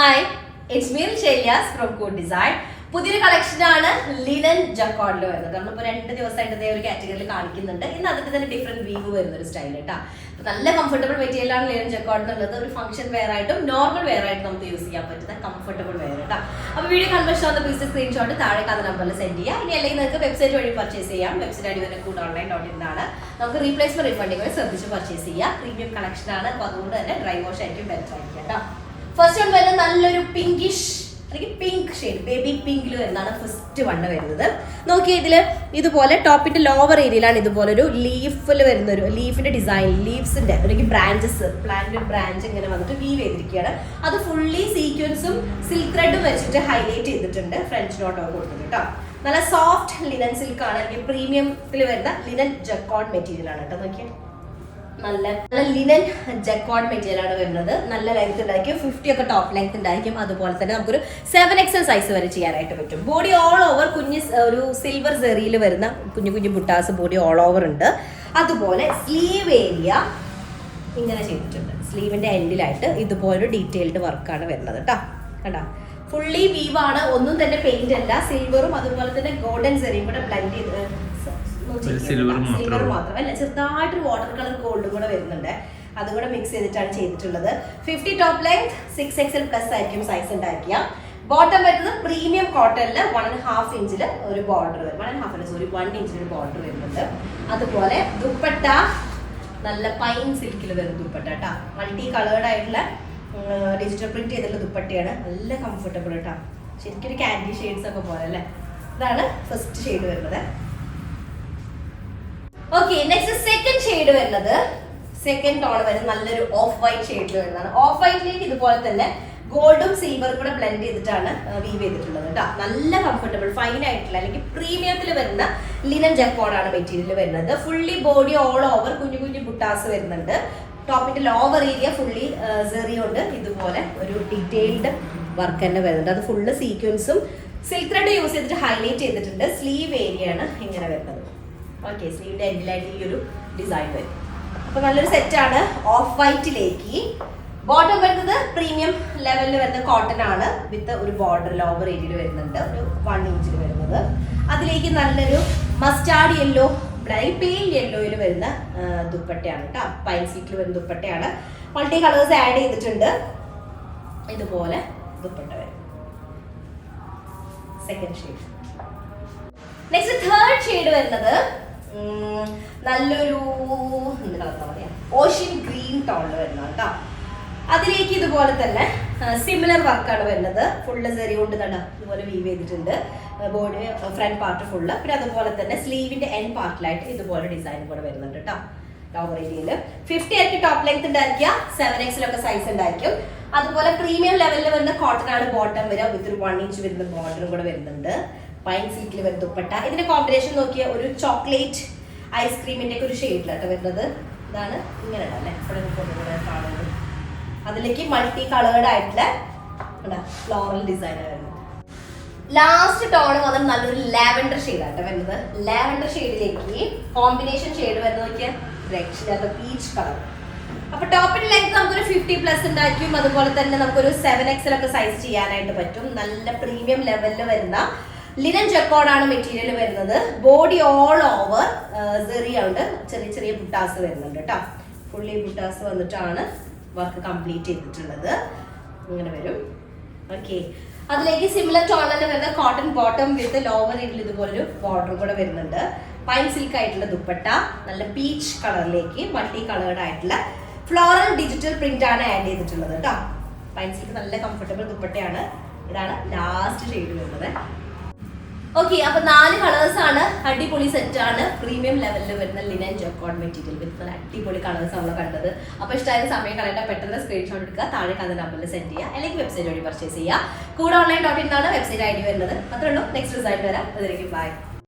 Hi, it's me ഷെയ്യാസ് from Kood Design. പുതിയൊരു കളക്ഷനാണ് ലിനൻ ജക്കോർഡിൽ വരുന്നത്. നമ്മളിപ്പോൾ 2 ദിവസമായിട്ട് ഇതേ ഒരു കാറ്റഗറിയിൽ കാണിക്കുന്നുണ്ട്. ഇന്ന് അതിന്റെ തന്നെ ഡിഫറെന്റ് വ്യൂ വരുന്ന ഒരു സ്റ്റൈൽ കേട്ടോ. നല്ല കംഫർട്ടബിൾ മെറ്റീരിയലാണ് ലിനൻ ജക്കോർഡ് എന്നുള്ളത്. ഒരു ഫംഗ്ഷൻ വെയർ ആയിട്ടും നോർമൽ വെയർ ആയിട്ടും നമുക്ക് യൂസ് ചെയ്യാൻ പറ്റുന്ന കംഫർട്ടബിൾ വെയർ കേട്ടോ. അപ്പോൾ വീഡിയോ കൺവേർഷൻ ആവുന്ന പീസ് സ്ക്രീൻഷോട്ട് താഴെ കാണുന്ന നമ്പറിൽ സെൻഡ് ചെയ്യുക. ഇനി അല്ലെങ്കിൽ നിങ്ങൾക്ക് വെബ്സൈറ്റ് വഴി പർച്ചേസ് ചെയ്യാം. വെബ്സൈറ്റ് ഐഡി വരുന്ന കൂടെ ഓൺലൈൻ.in ആണ്. നമുക്ക് റീപ്ലേസ്മെന്റ് റീഫണ്ടിങ് ശ്രദ്ധിച്ച് പർച്ചേസ് ചെയ്യാം. പ്രീമിയം കളക്ഷൻ ആണ്. അപ്പോൾ അതുകൊണ്ട് തന്നെ ഡ്രൈ വാഷ് ആയിരിക്കും ബെറ്റർ ആയിരിക്കും കേട്ടോ. ഫസ്റ്റ് വൺ വരുന്നത് നല്ലൊരു പിങ്കിഷ് അല്ലെങ്കിൽ പിങ്ക് ഷെയ്ഡ്, ബേബി പിങ്കിൽ വരുന്നതാണ് ഫസ്റ്റ് വണ്ണ് വരുന്നത്. നോക്കിയാൽ ഇതിൽ ഇതുപോലെ ടോപ്പിന്റെ ലോവർ ഏരിയയിലാണ് ഇതുപോലെ ഒരു ലീഫിൽ വരുന്ന ഒരു ലീഫിന്റെ ഡിസൈൻ, ലീവ്സിന്റെ അല്ലെങ്കിൽ ബ്രാഞ്ചസ്, പ്ലാന്റ് ബ്രാഞ്ച് ഇങ്ങനെ വന്നിട്ട് വീവ് ചെയ്തിരിക്കുകയാണ്. അത് ഫുള്ളി സീക്വൻസും സിൽക്ക് ത്രെഡും വെച്ചിട്ട് ഹൈലൈറ്റ് ചെയ്തിട്ടുണ്ട്. ഫ്രഞ്ച് നോട്ട് ഒക്കെ കൊടുക്കുന്നത് കേട്ടോ. നല്ല സോഫ്റ്റ് ലിനൻ സിൽക്ക് ആണ്, അല്ലെങ്കിൽ പ്രീമിയത്തിൽ വരുന്ന ലിനൻ ജക്കോർഡ് മെറ്റീരിയൽ ആണ് കേട്ടോ. നോക്കിയാൽ നല്ല ലിനൻ ജക്കോർഡ് മെറ്റീരിയൽ ആണ് വരുന്നത്. നല്ല ലെങ്ത് ഉണ്ടായിരിക്കും, 50 ഒക്കെ ടോപ്പ് ലെങ്ത് ഉണ്ടായിരിക്കും. അതുപോലെ തന്നെ നമുക്കൊരു 7XL സൈസ് വരെ ചെയ്യാനായിട്ട് പറ്റും. ബോഡി ഓൾ ഓവർ ഒരു സിൽവർ സെറിയിൽ വരുന്ന കുഞ്ഞു കുഞ്ഞു ബുട്ടാസ് ബോഡി ഓൾ ഓവർ ഉണ്ട്. അതുപോലെ സ്ലീവ് ഏരിയ ഇങ്ങനെ ചെയ്തിട്ടുണ്ട്. സ്ലീവിന്റെ എൻഡിലായിട്ട് ഇതുപോലൊരു ഡീറ്റെയിൽഡ് വർക്കാണ് വരുന്നത് കേട്ടോ. കണ്ടോ, ഫുള്ളി വീവാണ്, ഒന്നും തന്നെ പെയിന്റ് അല്ല. സിൽവറും അതുപോലെ തന്നെ ഗോൾഡൻ സെറിയും കൂടെ ബ്ലെൻഡ് ചെയ്ത് സിൽവർ മാത്രമല്ല, ചെറുതായിട്ടൊരു വാട്ടർ കളർ ഗോൾഡും കൂടെ വരുന്നുണ്ട്. അതുകൂടെ മിക്സ് ചെയ്തിട്ടാണ് ചെയ്തിട്ടുള്ളത്. 50 ടോപ്പ് ലെങ്ത്, 6XL പ്ലസ് ആയിരിക്കും സൈസ് ഉണ്ടാക്കിയ. ബോട്ടം വരുന്നത് പ്രീമിയം കോട്ടണില് 1.5 ഇഞ്ചിൽ ഒരു ബോർഡർ വരും. 1 ഇഞ്ചിൽ ഒരു ബോർഡർ വരുന്നുണ്ട്. അതുപോലെ ദുപ്പട്ട നല്ല പൈൻ സിൽക്കിൽ വരുന്ന ദുപ്പട്ട കേട്ടോ. മൾട്ടി കളേർഡ് ആയിട്ടുള്ള ഡിജിറ്റൽ പ്രിന്റ് ചെയ്തിട്ടുള്ള ദുപ്പട്ടയാണ്. നല്ല കംഫർട്ടബിൾ കേട്ടോ. ശരിക്കും ഒരു കാൻഡി ഷെയ്ഡ്സ് ഒക്കെ പോലെ അല്ലേ. ഇതാണ് ഫസ്റ്റ് ഷെയ്ഡ് വരുന്നത്. ഓക്കെ, നെക്സ്റ്റ് സെക്കൻഡ് ഷെയ്ഡ് വരുന്നത്, സെക്കൻഡ് ടോൺ വരുന്നത് നല്ലൊരു ഓഫ് വൈറ്റ് ഷെയ്ഡിൽ വരുന്നതാണ്. ഓഫ് വൈറ്റിലേക്ക് ഇതുപോലെ തന്നെ ഗോൾഡും സിൽവറും കൂടെ ബ്ലെൻഡ് ചെയ്തിട്ടാണ് വീവ് ചെയ്തിട്ടുള്ളത് കേട്ടോ. നല്ല കംഫർട്ടബിൾ ഫൈൻ ആയിട്ടുള്ള അല്ലെങ്കിൽ പ്രീമിയത്തിൽ വരുന്ന ലിനൻ ജക്കോർഡ് ആണ് മെറ്റീരിയൽ വരുന്നത്. ഫുള്ളി ബോഡി ഓൾ ഓവർ കുഞ്ഞു കുഞ്ഞു ബുട്ടാസ് വരുന്നുണ്ട്. ടോപ്പിന്റെ ലോവർ ഏരിയ ഫുള്ളി സെറി കൊണ്ട് ഇതുപോലെ ഒരു ഡീറ്റെയിൽഡ് വർക്ക് തന്നെ വരുന്നുണ്ട്. അത് ഫുള്ള് സീക്വൻസും സിൽക്ക് ത്രെഡ് യൂസ് ചെയ്തിട്ട് ഹൈലൈറ്റ് ചെയ്തിട്ടുണ്ട്. സ്ലീവ് ഏരിയ ആണ് ഇങ്ങനെ വരുന്നത്. ഓക്കെ, സ്ലീവിന്റെ എൻഡിലായിട്ട് ഈ ഒരു ഡിസൈൻ വരും. അപ്പൊ നല്ലൊരു സെറ്റാണ്. ഓഫ് വൈറ്റിലേക്ക് ബോട്ടം വരുന്നത് പ്രീമിയം ലെവലിൽ വരുന്ന കോട്ടൺ ആണ്. വിത്ത് ഒരു ബോർഡർ ലോവർ ഏരിയയിൽ വരുന്നുണ്ട്, ഒരു 1 ഇഞ്ചിൽ വരുന്നത്. അതിലേക്ക് നല്ലൊരു മസ്റ്റാർഡ് യെല്ലോ, പെയിൽ യെല്ലോയിൽ വരുന്ന ദുപ്പട്ടയാണ് കേട്ടോ. പൈൻ സിൽക്കിൽ വരുന്ന ദുപ്പട്ടയാണ്. മൾട്ടി കളേഴ്സ് ആഡ് ചെയ്തിട്ടുണ്ട്. ഇതുപോലെ ദുപ്പട്ട വരും. Second shade. Next third shade വരുന്നത് നല്ലൊരു ഓഷ്യൻ ഗ്രീൻ ടോണിൽ വരുന്ന കേട്ടോ. അതിലേക്ക് ഇതുപോലെ തന്നെ സിമിലർ വർക്കാണ് വരുന്നത്. ഫുള്ള് സെറി കൊണ്ട് തന്നെ ഇതുപോലെ വീവ് ചെയ്തിട്ടുണ്ട്. Body front part full. പിന്നെ അതുപോലെ തന്നെ സ്ലീവിന്റെ എൻഡ് പാർട്ടിലായിട്ട് ഇതുപോലെ ഡിസൈൻ കൂടെ വരുന്നുണ്ട് കേട്ടോ. ലോവർ ഏരിയയിൽ 50 ആയിരിക്കും ടോപ്പ് ലെങ്ത് ഉണ്ടാക്കിയ, 7XL ഒക്കെ സൈസ് ഉണ്ടായിരിക്കും. അതുപോലെ പ്രീമിയം ലെവലിൽ വരുന്ന കോട്ടൺ ആണ് ബോട്ടം വരിക. വിത്ത് ഒരു 1 ഇഞ്ച് വരുന്ന ബോർഡറും കൂടെ വരുന്നുണ്ട്. പൈൻ സിൽക്കിൽ വരുന്ന ദുപ്പട്ട. ഇതിന്റെ കോമ്പിനേഷൻ നോക്കിയ ഒരു ചോക്ലേറ്റ് ഐസ്ക്രീമിന്റെ ഒക്കെ ഒരു ഷെയ്ഡിലാട്ടോ വരുന്നത്. ഇതാണ് ഇങ്ങനെ അല്ലേ ഇവിടെ കാണുന്നത്. അതിലേക്ക് മൾട്ടി കളേർഡ് ആയിട്ടുള്ള ഫ്ലോറൽ ഡിസൈൻ വരുന്നത്. ലാസ്റ്റ് ടോൺ വന്നിട്ട് നല്ലൊരു ലാവൻഡർ ഷെയ്ഡാട്ടോ വരുന്നത്. ലാവൻഡർ ഷെയ്ഡിലേക്ക് കോമ്പിനേഷൻ ഷെയ്ഡ് വരുന്നത് നോക്കിയാൽ രക്ഷയില്ലാത്ത പീച്ച് കളർ. അപ്പൊ ടോപ്പിന്റെ ലെങ്ത് നമുക്കൊരു 50 പ്ലസ് ഉണ്ടായിരിക്കും. അതുപോലെ തന്നെ നമുക്കൊരു 7XL ഒക്കെ സൈസ് ചെയ്യാനായിട്ട് പറ്റും. നല്ല പ്രീമിയം ലെവലിൽ വരുന്ന ലിനൻ ജക്കോർഡ് ആണ് മെറ്റീരിയൽ വരുന്നത്. ബോഡി ഓൾ ഓവർ സെറിയുണ്ട്, ചെറിയ ചെറിയ ബുട്ടാസ് വരുന്നുണ്ട് കേട്ടോ. ഫുള്ളി ബുട്ടാസ് വന്നിട്ടാണ് വർക്ക് കംപ്ലീറ്റ് ചെയ്തിട്ടുള്ളത്. ഇങ്ങനെ വരും. ഓക്കെ, അതിലേക്ക് സിമിലർ ടോൺ തന്നെ വരുന്ന കോട്ടൺ ബോട്ടം വിത്ത് ലോവർ ഏരിയയിൽ ഇതുപോലൊരു ബോർഡർ കൂടെ വരുന്നുണ്ട്. പൈൻ സിൽക്ക് ആയിട്ടുള്ള ദുപ്പട്ട, നല്ല പീച്ച് കളറിലേക്ക് മൾട്ടി കളേർഡ് ആയിട്ടുള്ള ഫ്ലോറൽ ഡിജിറ്റൽ പ്രിന്റ് ആണ് ആഡ് ചെയ്തിട്ടുള്ളത് കേട്ടോ. പൈൻ സിൽക്ക് നല്ല കംഫർട്ടബിൾ ദുപ്പട്ടയാണ്. ഇതാണ് ലാസ്റ്റ് ഷെയ്ഡ് വരുന്നത്. ഓക്കെ, അപ്പൊ 4 കളേഴ്സ് ആണ്. അടിപൊളി സെറ്റ് ആണ്. പ്രീമിയം ലെവലിൽ വരുന്ന ലിനൻ ജക്കോർഡ് മെറ്റീരിയൽ വിത്ത് നല്ല അടിപൊളി കളേഴ്സ് നമ്മൾ കണ്ടത്. അപ്പൊ ഇഷ്ടമായ സമയം കളയണ്ട, പെട്ടെന്ന് സ്ക്രീൻഷോട്ട് എടുക്കുക, താഴെ കാണുന്ന നമ്പറിൽ സെൻഡ് ചെയ്യുക, അല്ലെങ്കിൽ വെബ്സൈറ്റ് വഴി പർച്ചേസ് ചെയ്യുക. കൂടെ ഓൺലൈൻ.in ആണ് വെബ്സൈറ്റ് ഐഡി വരുന്നത്. അത്രേ ഉള്ളൂ. നെക്സ്റ്റ് റിസൾട്ട് വരാം. അതിലേക്ക് ബൈ.